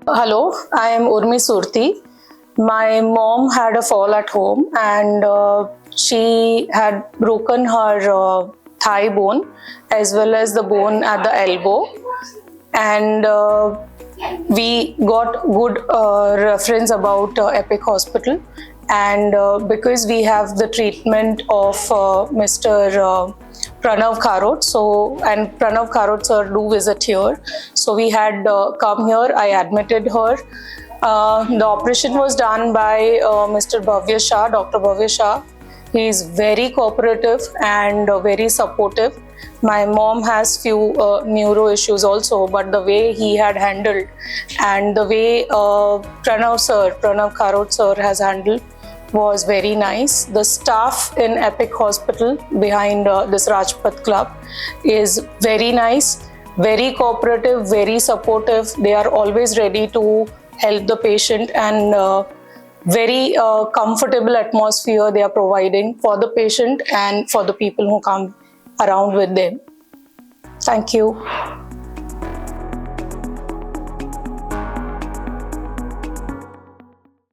Hello, I am Urmi Surti. My mom had a fall at home and she had broken her thigh bone as well as the bone at the elbow. And we got good reference about EPIC Hospital. And because we have the treatment of Mr. Pranav Kharod, and Pranav Kharod sir do visit here. So we had come here, I admitted her. The operation was done by Mr. Bhavya Shah, Dr. Bhavya Shah. He is very cooperative and very supportive. My mom has few neuro issues also, but the way he had handled and the way Pranav Kharod sir has handled was very nice. The staff in EPIC Hospital behind this Rajpath Club is very nice, very cooperative, very supportive. They are always ready to help the patient and very comfortable atmosphere they are providing for the patient and for the people who come around with them. Thank you.